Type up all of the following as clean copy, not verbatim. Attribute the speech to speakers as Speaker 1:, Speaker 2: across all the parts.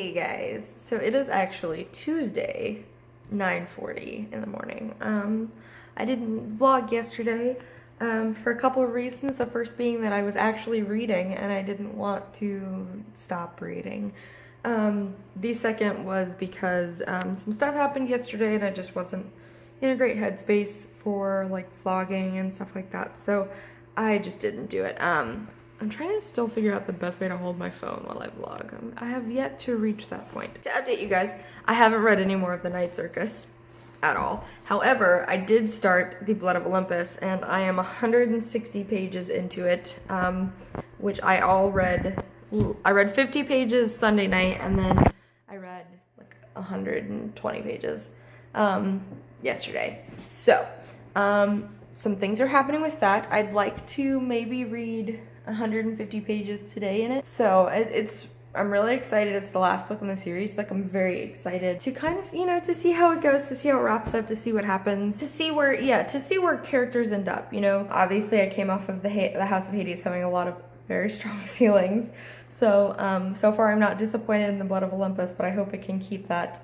Speaker 1: Hey guys, so it is actually Tuesday, 9:40 in the morning. I didn't vlog yesterday for a couple of reasons. The first being that I was actually reading and I didn't want to stop reading. The second was because some stuff happened yesterday and I just wasn't in a great headspace for like vlogging and stuff like that, so I just didn't do it. I'm trying to still figure out the best way to hold my phone while I vlog. I have yet to reach that point. To update you guys, I haven't read any more of The Night Circus at all. However, I did start The Blood of Olympus and I am 160 pages into it, which I read 50 pages Sunday night and then I read like 120 pages yesterday. So, some things are happening with that. I'd like to maybe read 150 pages today in it. So I'm really excited. It's the last book in the series. Like, I'm very excited to kind of, to see how it goes, to see how it wraps up, to see what happens, to see where characters end up, Obviously, I came off of the House of Hades having a lot of very strong feelings. So, so far I'm not disappointed in The Blood of Olympus, but I hope it can keep that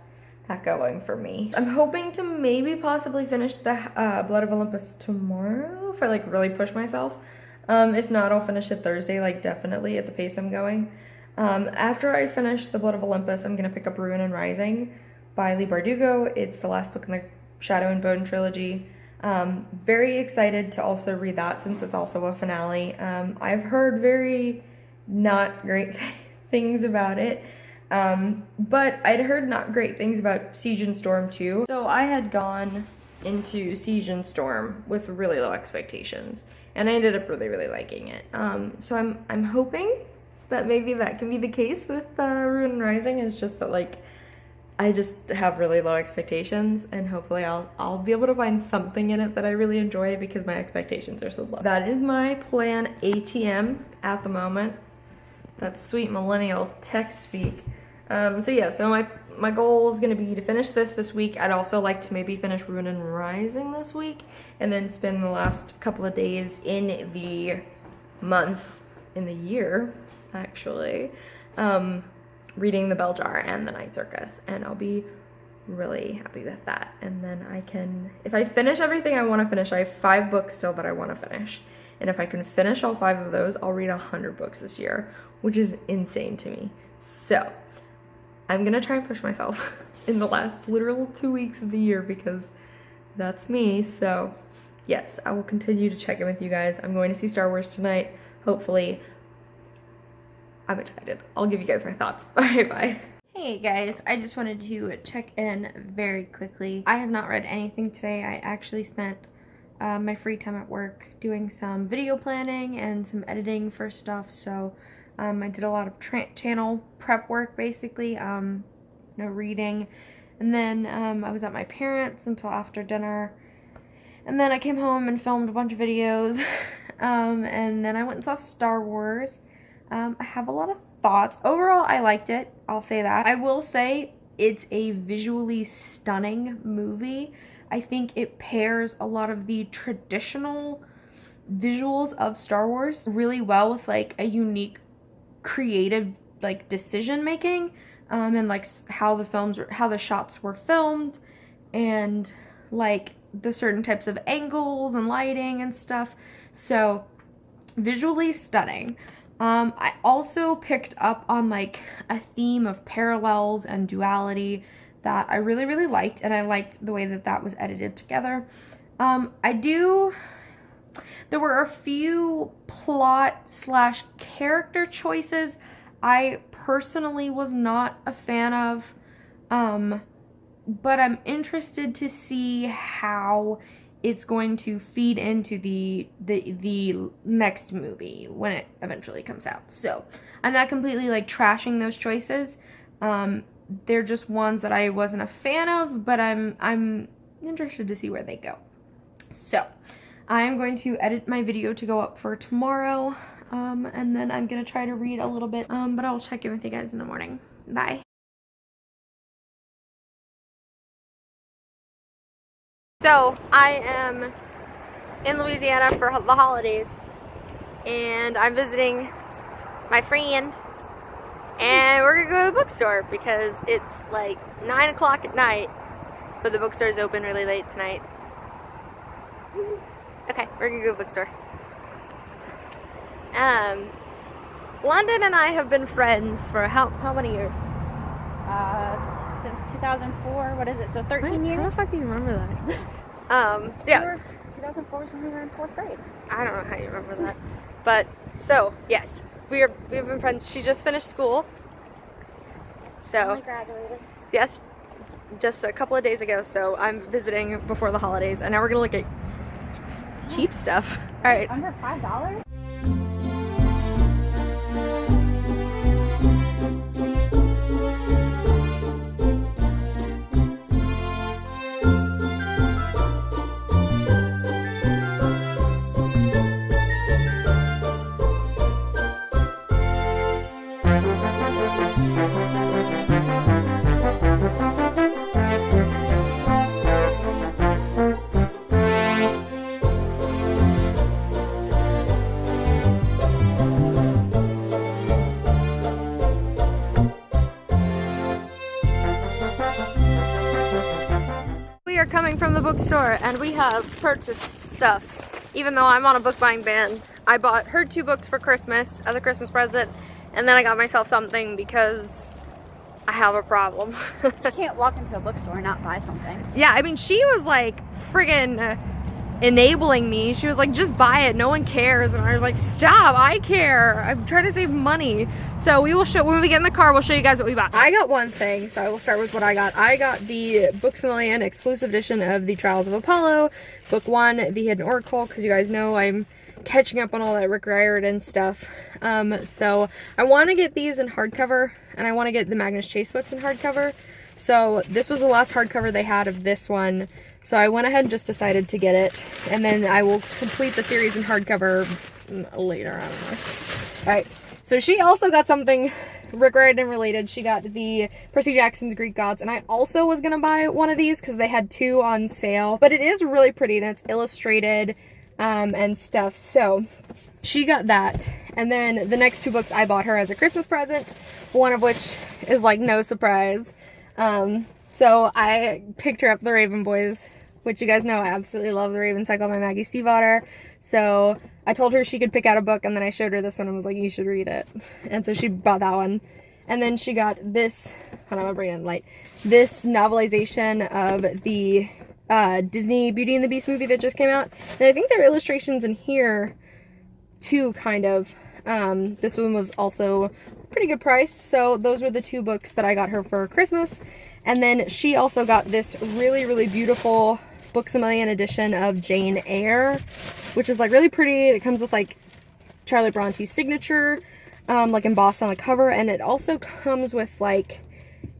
Speaker 1: going for me. I'm hoping to maybe possibly finish the Blood of Olympus tomorrow if I like really push myself. If not, I'll finish it Thursday, like definitely at the pace I'm going. After I finish The Blood of Olympus, I'm gonna pick up Ruin and Rising by Leigh Bardugo. It's the last book in the Shadow and Bone trilogy. Very excited to also read that since it's also a finale. I've heard very not great things about it. But I'd heard not great things about Siege and Storm too. So I had gone into Siege and Storm with really low expectations and I ended up really liking it. So I'm hoping that maybe that can be the case with Ruin and Rising. It's just that like I just have really low expectations and hopefully I'll be able to find something in it that I really enjoy because my expectations are so low. That is my plan ATM at the moment. That's sweet millennial text speak. So yeah, so my goal is gonna be to finish this week. I'd also like to maybe finish Ruin and Rising this week and then spend the last couple of days in the year, actually, reading The Bell Jar and The Night Circus, and I'll be really happy with that. And then I can, if I finish everything I want to finish, I have 5 books still that I want to finish. And if I can finish all 5 of those, I'll read 100 books this year, which is insane to me. So I'm gonna try and push myself in the last literal 2 weeks of the year because that's me. So yes, I will continue to check in with you guys. I'm going to see Star Wars tonight, hopefully. I'm excited. I'll give you guys my thoughts. All right, bye. Hey guys, I just wanted to check in very quickly. I have not read anything today. I actually spent my free time at work doing some video planning and some editing for stuff, so I did a lot of channel prep work basically, reading, and then I was at my parents' until after dinner, and then I came home and filmed a bunch of videos, and then I went and saw Star Wars. I have a lot of thoughts. Overall, I liked it, I'll say that. I will say it's a visually stunning movie. I think it pairs a lot of the traditional visuals of Star Wars really well with like a unique creative like decision making, and like how the shots were filmed and like the certain types of angles and lighting and stuff. So visually stunning. I also picked up on like a theme of parallels and duality that I really liked, and I liked the way that was edited together. There were a few plot/character choices I personally was not a fan of, but I'm interested to see how it's going to feed into the next movie when it eventually comes out. So I'm not completely like trashing those choices. They're just ones that I wasn't a fan of, but I'm interested to see where they go. So I am going to edit my video to go up for tomorrow, and then I'm gonna try to read a little bit, but I'll check in with you guys in the morning. Bye. So I am in Louisiana for the holidays, and I'm visiting my friend And we're gonna go to the bookstore because it's like 9 o'clock at night, but the bookstore is open really late tonight. Okay, we're gonna go to the bookstore. London and I have been friends for how many years?
Speaker 2: Since 2004. What is it? So 13 years?
Speaker 1: How the fuck do you remember that? So yeah.
Speaker 2: 2004 was when we were in 4th grade.
Speaker 1: I don't know how you remember that. But, so, yes. We've been friends. She just finished school. So,
Speaker 2: Graduated.
Speaker 1: yes, just a couple of days ago. So, I'm visiting before the holidays. And now we're going to look at cheap stuff. Alright.
Speaker 2: Under $5?
Speaker 1: We are coming from the bookstore and we have purchased stuff. Even though I'm on a book buying ban, I bought her 2 books for Christmas as a Christmas present, and then I got myself something because I have a problem.
Speaker 2: You can't walk into a bookstore and not buy something.
Speaker 1: Yeah, I mean, she was like friggin' enabling me. She was like, just buy it, no one cares. And I was like, stop, I care. I'm trying to save money. So we will show, when we get in the car, we'll show you guys what we bought. I got one thing, so I will start with what I got. I got the Books a Million exclusive edition of The Trials of Apollo, Book 1, The Hidden Oracle, because you guys know I'm catching up on all that Rick Riordan stuff. So I want to get these in hardcover, and I want to get the Magnus Chase books in hardcover. So this was the last hardcover they had of this one. So I went ahead and just decided to get it, and then I will complete the series in hardcover later, I don't know. Alright, so she also got something Rick Riordan related. She got the Percy Jackson's Greek Gods, and I also was gonna buy one of these because they had 2 on sale. But it is really pretty, and it's illustrated and stuff, so she got that. And then the next 2 books I bought her as a Christmas present, one of which is like no surprise. So I picked her up the Raven Boys, which you guys know I absolutely love the Raven Cycle by Maggie Stiefvater. So I told her she could pick out a book, and then I showed her this one and was like, you should read it. And so she bought that one. And then she got this, hold on, I'm gonna bring it in light, this novelization of the Disney Beauty and the Beast movie that just came out. And I think there are illustrations in here too, kind of. This one was also pretty good price. So those were the 2 books that I got her for Christmas. And then she also got this really, really beautiful Books a Million edition of Jane Eyre, which is like really pretty. It comes with like Charlotte Bronte's signature, like embossed on the cover. And it also comes with like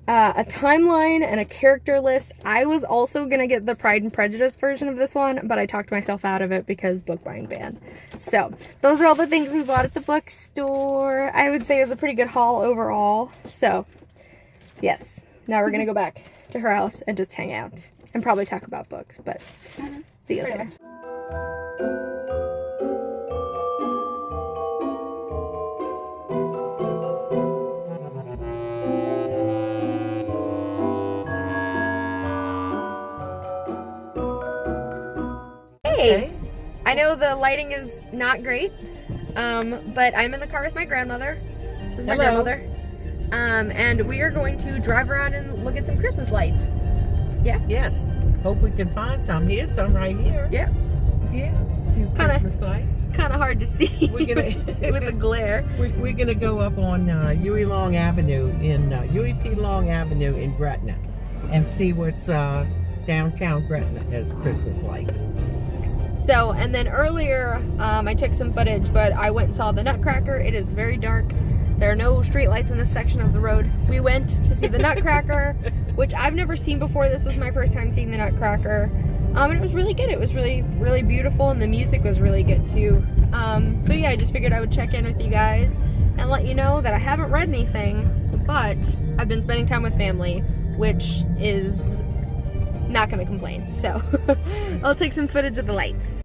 Speaker 1: a timeline and a character list. I was also gonna get the Pride and Prejudice version of this one, but I talked myself out of it because book buying ban. So those are all the things we bought at the bookstore. I would say it was a pretty good haul overall. So yes. Now we're gonna go back to her house and just hang out and probably talk about books, but see you later. Hey! I know the lighting is not great, but I'm in the car with my grandmother. This is my grandmother. And we are going to drive around and look at some Christmas lights. Yeah?
Speaker 3: Yes. Hope we can find some. Here's some right here.
Speaker 1: Yeah.
Speaker 3: Yeah. A few Christmas lights.
Speaker 1: Kind of hard to see with the glare.
Speaker 3: We're going to go up on Huey Long Avenue in Huey P. Long Avenue in Gretna and see what's downtown Gretna has Christmas lights.
Speaker 1: So, and then earlier I took some footage, but I went and saw the Nutcracker. It is very dark. There are no street lights in this section of the road. We went to see the Nutcracker, which I've never seen before. This was my first time seeing the Nutcracker. And it was really good. It was really, really beautiful, and the music was really good too. So yeah, I just figured I would check in with you guys and let you know that I haven't read anything, but I've been spending time with family, which is not gonna complain. So I'll take some footage of the lights.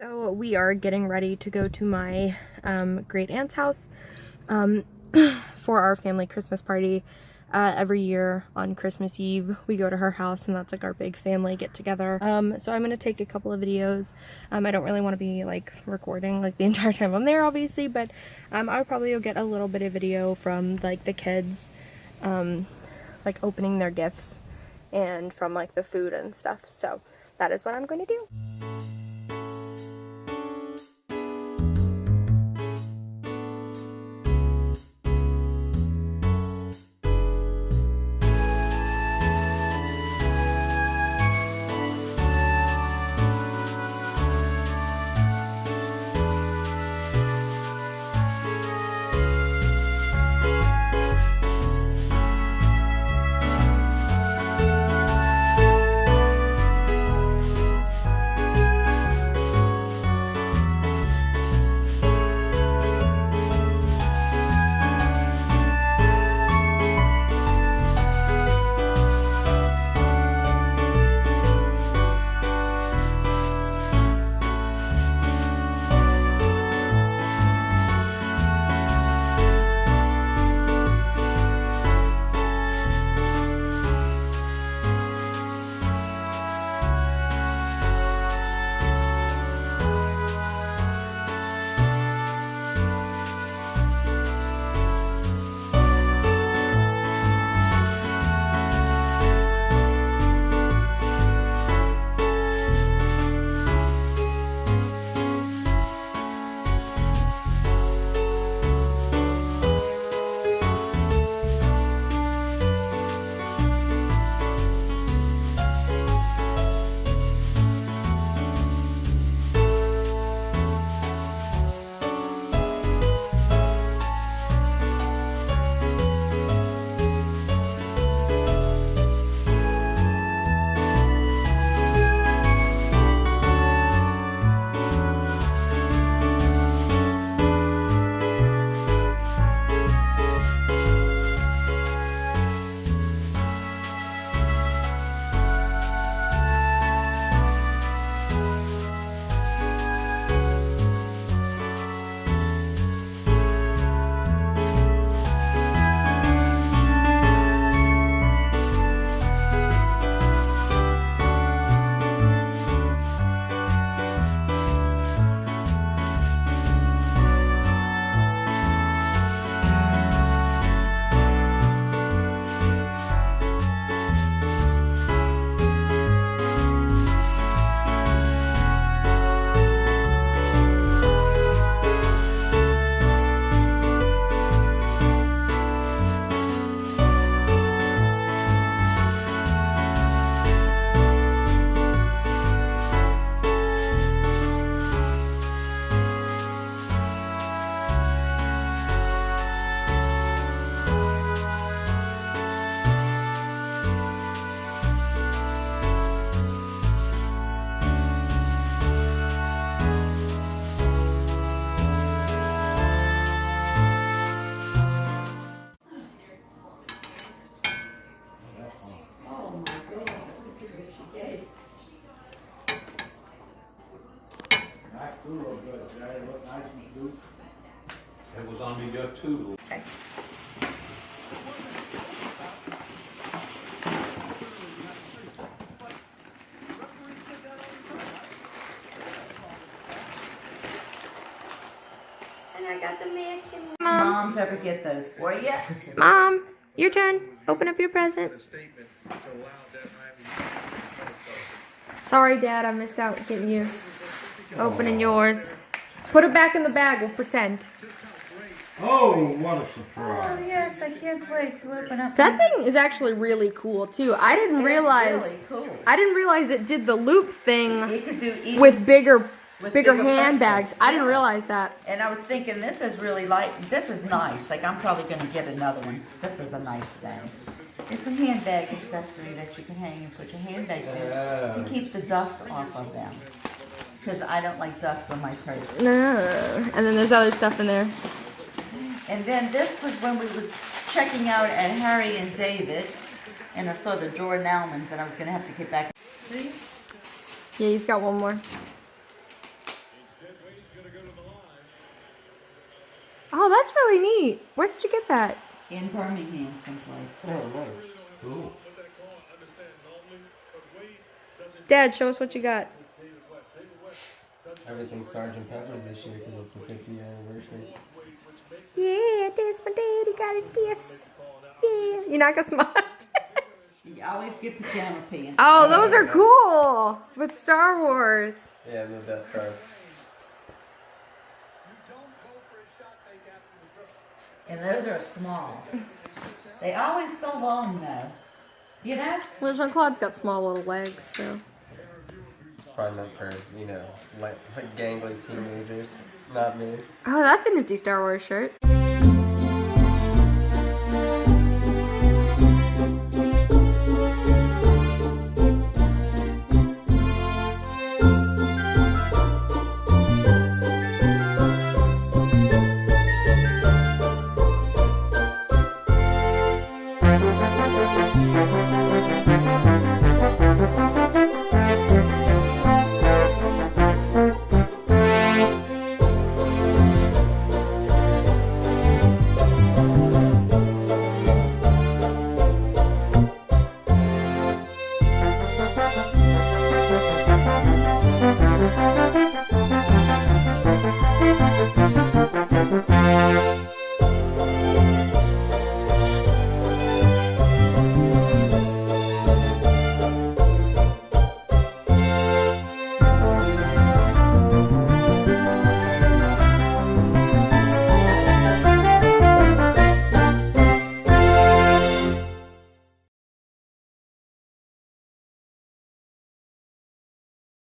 Speaker 1: So we are getting ready to go to my great aunt's house for our family Christmas party. Every year on Christmas Eve we go to her house, and that's like our big family get together. So I'm gonna take a couple of videos. I don't really want to be like recording like the entire time I'm there, obviously, but I'll probably get a little bit of video from like the kids like opening their gifts and from like the food and stuff. So that is what I'm going to do.
Speaker 4: It was under your too.
Speaker 1: Okay. And I got the matching.
Speaker 5: Moms ever get those for you?
Speaker 1: Mom, your turn. Open up your present. Sorry, Dad, I missed out getting you opening yours. Put it back in the bag. We'll pretend.
Speaker 4: Oh, what a surprise.
Speaker 5: Oh yes, I can't wait to open up.
Speaker 1: That thing is actually really cool too. I didn't realize.
Speaker 5: Really cool.
Speaker 1: I didn't realize it did the loop thing
Speaker 5: It could do even
Speaker 1: with bigger
Speaker 5: bigger
Speaker 1: handbags.
Speaker 5: purses.
Speaker 1: I didn't
Speaker 5: Yeah.
Speaker 1: realize that.
Speaker 5: And I was thinking, this is really light. This is nice. Like, I'm probably going to get another one. This is a nice thing. It's a handbag accessory that you can hang and put your handbags in to keep the dust off of them. Because I don't like dust on my purse.
Speaker 1: No. And then there's other stuff in there.
Speaker 5: And then this was when we was checking out at Harry and David, and I saw the Jordan Almonds, and I was going to have to get back.
Speaker 1: Yeah, he's got one more. Oh, that's really neat. Where did you get that?
Speaker 5: In Birmingham someplace.
Speaker 4: Oh, nice. Cool.
Speaker 1: Dad, show us what you got.
Speaker 6: Everything Sergeant Pepper's this year because it's the 50th anniversary.
Speaker 1: Yeah, that's my daddy got his gifts. Yeah. You're not gonna smile.
Speaker 5: You always get pajama pants.
Speaker 1: Oh, those are cool. With Star Wars.
Speaker 6: Yeah, the Death Star.
Speaker 5: And those are small. They always so long though. You know?
Speaker 1: Well, Jean-Claude's got small little legs, so.
Speaker 6: It's probably not for, you know, like gangly teenagers. Not me.
Speaker 1: Oh, that's a nifty Star Wars shirt.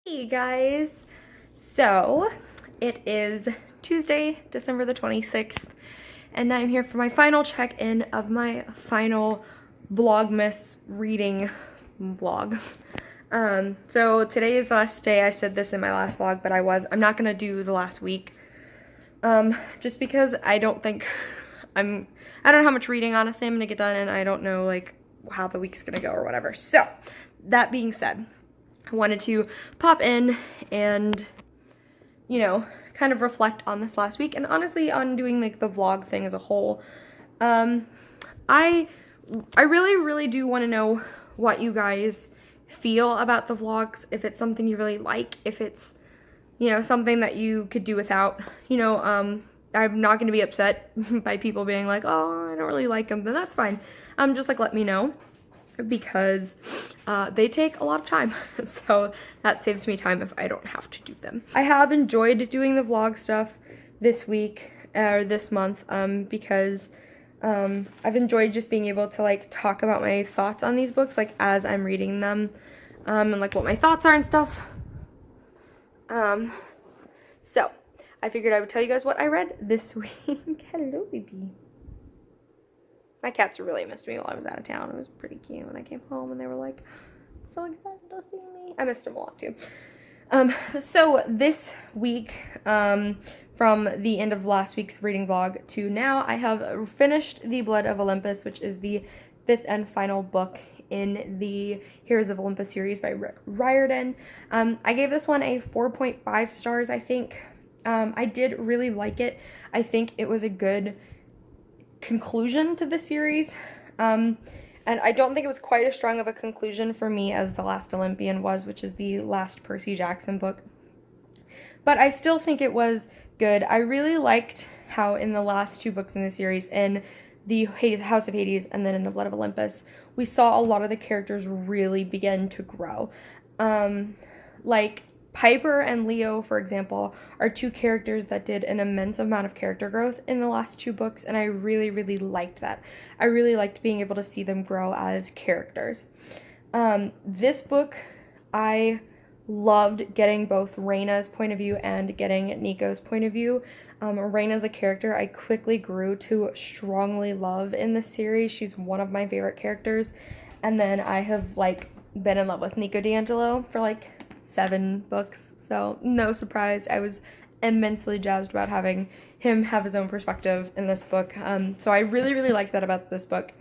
Speaker 1: Hey guys, so it is Tuesday, December the 26th, and I'm here for my final check-in of my final Vlogmas reading vlog. So today is the last day. I said this in my last vlog, but I'm not gonna do the last week, just because I don't know how much reading honestly I'm gonna get done, and I don't know like how the week's gonna go or whatever. So that being said, I wanted to pop in and, you know, kind of reflect on this last week and honestly on doing like the vlog thing as a whole. I really do want to know what you guys feel about the vlogs, if it's something you really like, if it's, you know, something that you could do without. You know, I'm not going to be upset by people being like, oh, I don't really like them, but that's fine. Just like let me know, because they take a lot of time, so that saves me time if I don't have to do them. I have enjoyed doing the vlog stuff this week, or this month, because I've enjoyed just being able to like talk about my thoughts on these books, like as I'm reading them, and like what my thoughts are and stuff. So I figured I would tell you guys what I read this week. Hello, baby. My cats really missed me while I was out of town. It was pretty cute when I came home and they were like so excited to see me. I missed them a lot too. So this week, from the end of last week's reading vlog to now, I have finished The Blood of Olympus, which is the 5th and final book in the Heroes of Olympus series by Rick Riordan. I gave this one a 4.5 stars, I think. I did really like it. I think it was a good conclusion to the series, and I don't think it was quite as strong of a conclusion for me as The Last Olympian was, which is the last Percy Jackson book, but I still think it was good. I really liked how in the last two books in the series, in the House of Hades and then in The Blood of Olympus, we saw a lot of the characters really begin to grow. Like Piper and Leo, for example, are two characters that did an immense amount of character growth in the last two books, and I really liked that. I really liked being able to see them grow as characters. This book, I loved getting both Reyna's point of view and getting Nico's point of view. Reyna's a character I quickly grew to strongly love in the series. She's one of my favorite characters. And then I have like been in love with Nico D'Angelo for like 7 books, so no surprise. I was immensely jazzed about having him have his own perspective in this book. So I really liked that about this book.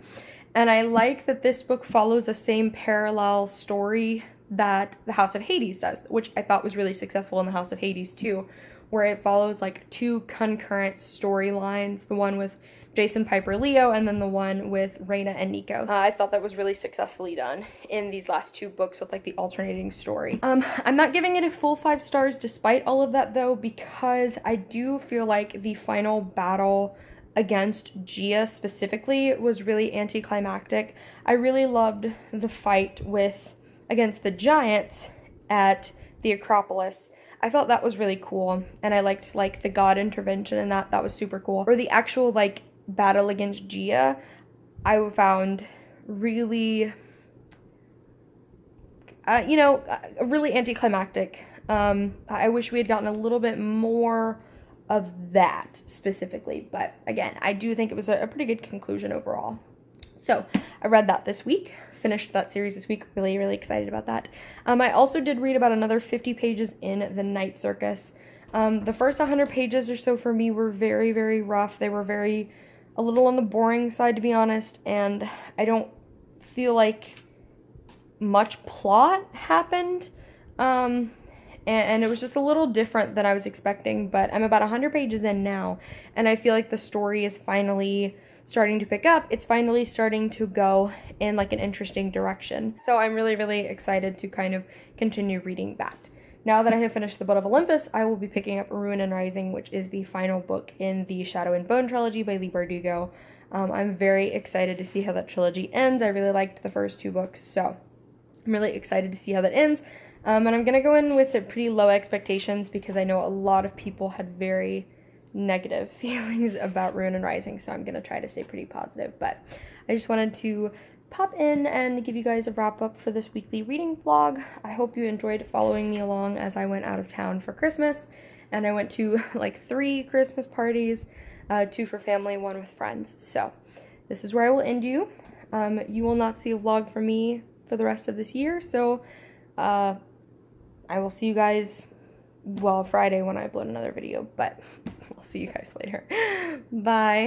Speaker 1: And I like that this book follows the same parallel story that the House of Hades does, which I thought was really successful in the House of Hades too, where it follows like two concurrent storylines, the one with Jason, Piper, Leo, and then the one with Raina and Nico. I thought that was really successfully done in these last two books with like the alternating story. I'm not giving it a full 5 stars despite all of that though, because I do feel like the final battle against Gia specifically was really anticlimactic. I really loved the fight against the giants at the Acropolis. I thought that was really cool, and I liked like the god intervention and that was super cool. Or the actual like battle against Gia, I found really really anticlimactic. I wish we had gotten a little bit more of that specifically, but again, I do think it was a pretty good conclusion overall. So I read that this week, finished that series this week, really, really excited about that. I also did read about another 50 pages in The Night Circus. The first 100 pages or so for me were very, very rough. They were a little on the boring side, to be honest, and I don't feel like much plot happened. And it was just a little different than I was expecting, but I'm about 100 pages in now, and I feel like the story is finally starting to pick up. It's finally starting to go in like an interesting direction. So I'm really, really excited to kind of continue reading that. Now that I have finished The Blood of Olympus, I will be picking up Ruin and Rising, which is the final book in the Shadow and Bone trilogy by Leigh Bardugo. I'm very excited to see how that trilogy ends. I really liked the first 2 books, so I'm really excited to see how that ends. And I'm going to go in with pretty low expectations because I know a lot of people had very negative feelings about Ruin and Rising, so I'm going to try to stay pretty positive. But I just wanted to pop in and give you guys a wrap up for this weekly reading vlog. I hope you enjoyed following me along as I went out of town for Christmas, and I went to like 3 Christmas parties, 2 for family, 1 with friends. So this is where I will end you. You will not see a vlog from me for the rest of this year, so I will see you guys, well, Friday when I upload another video, but we'll see you guys later. Bye.